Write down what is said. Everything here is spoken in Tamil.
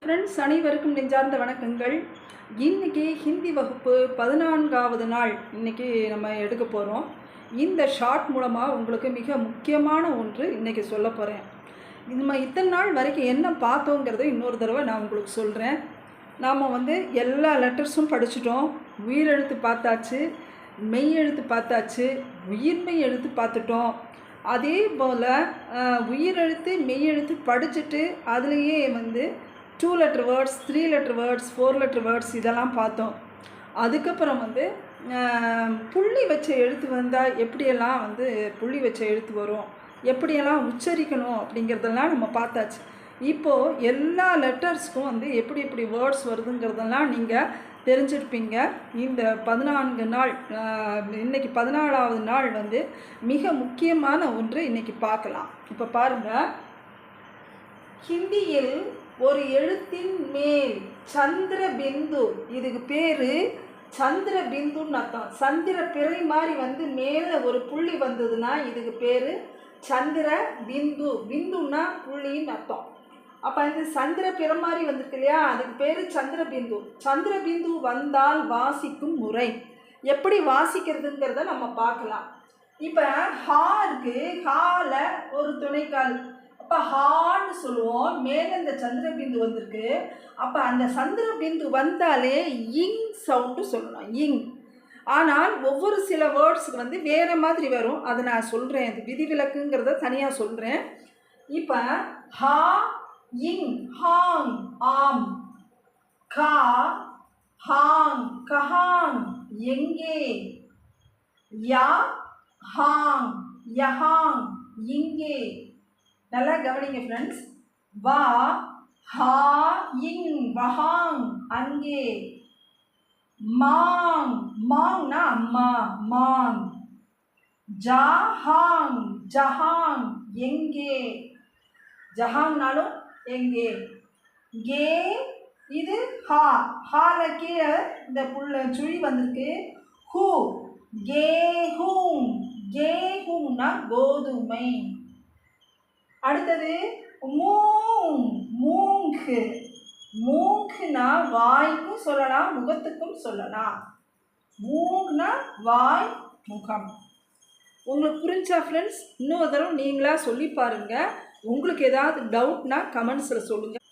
ஃப்ரெண்ட்ஸ் அனைவருக்கும் நெஞ்சார்ந்த வணக்கங்கள். இன்றைக்கி ஹிந்தி வகுப்பு 14வது நாள் இன்றைக்கி நம்ம எடுக்க போகிறோம். இந்த ஷார்ட் மூலமாக உங்களுக்கு மிக முக்கியமான ஒன்று இன்றைக்கி சொல்ல போகிறேன். நம்ம இத்தனை நாள் வரைக்கும் என்ன பார்த்தோங்கிறத இன்னொரு தடவை நான் உங்களுக்கு சொல்கிறேன். நாம் எல்லா லெட்டர்ஸும் படிச்சிட்டோம். உயிரெழுத்து பார்த்தாச்சு, மெய்யெழுத்து பார்த்தாச்சு, உயிர்மெய் எழுத்து பார்த்துட்டோம். அதே போல் உயிரெழுத்து மெய்யெழுத்து படிச்சுட்டு அதுலேயே 2 letter words, 3 letter words, 4 letter words இதெல்லாம் பார்த்தோம். அதுக்கப்புறம் புள்ளி வச்ச எழுத்து வந்தால் எப்படியெல்லாம் புள்ளி வச்ச எழுத்து வரும், எப்படியெல்லாம் உச்சரிக்கணும் அப்படிங்கிறதெல்லாம் நம்ம பார்த்தாச்சு. இப்போது எல்லா லெட்டர்ஸ்க்கும் எப்படி எப்படி வேர்ட்ஸ் வருதுங்கிறதெல்லாம் நீங்கள் தெரிஞ்சிருப்பீங்க. இந்த 14 நாள் இன்றைக்கி 14வது நாள் மிக முக்கியமான ஒன்று இன்றைக்கி பார்க்கலாம். இப்போ பாருங்கள், ஹிந்தியில் ஒரு எழுத்தின் மேல் சந்திர பிந்து, இதுக்கு பேர் சந்திர பிந்துன்னு அர்த்தம். சந்திர பிறை மாதிரி மேலே ஒரு புள்ளி வந்ததுன்னா இதுக்கு பேர் சந்திர பிந்து. பிந்துன்னா புள்ளின்னு அர்த்தம். அப்போ இந்த சந்திர பிறை மாதிரி வந்திருக்கு இல்லையா, அதுக்கு பேர் சந்திர பிந்து. சந்திர பிந்து வந்தால் வாசிக்கும் முறை எப்படி வாசிக்கிறதுங்கிறத நம்ம பார்க்கலாம். இப்போ ஹா இருக்கு, ஹால ஒரு துணைக்கால், அப்போ ஹான்னு சொல்லுவோம். மேலே இந்த சந்திரபிந்து வந்திருக்கு. அப்போ அந்த சந்திரபிந்து வந்தாலே இங் சவுண்டு சொல்லணும், இங். ஆனால் ஒவ்வொரு சில வேர்ட்ஸுக்கு வேறு மாதிரி வரும். அதை நான் சொல்கிறேன், அது விதிவிலக்குங்கிறத தனியாக சொல்கிறேன். இப்போ ஹா இங், ஹாங் ஆம், கா ஹாங் கஹாங் எங்கே, யா ஹாங் யஹாங் இங்கே. நல்லா கவனிங்க ஃப்ரெண்ட்ஸ். வா ஹா இங் வஹாங் அங்கே, மாங் மாங்னா அம்மா மாங், ஜா ஹாங் ஜஹாங் எங்கே, ஜஹாங்னாலும் எங்கே. கே இது ஹா, ஹால கீழே இந்த சுழி வந்திருக்கு. ஹூ கே ஹூங், கே ஹூங்னா கோதுமை. அடுத்தது மூங், மூங்கு. மூங்குனா வாய்க்கும் சொல்லலாம், முகத்துக்கும் சொல்லலாம். மூங்னா வாய், முகம். உங்களுக்கு புரிஞ்சா ஃப்ரெண்ட்ஸ்? இன்னொரு தடவை நீங்களாக சொல்லி பாருங்கள். உங்களுக்கு ஏதாவது டவுட்னா கமெண்ட்ஸில் சொல்லுங்கள்.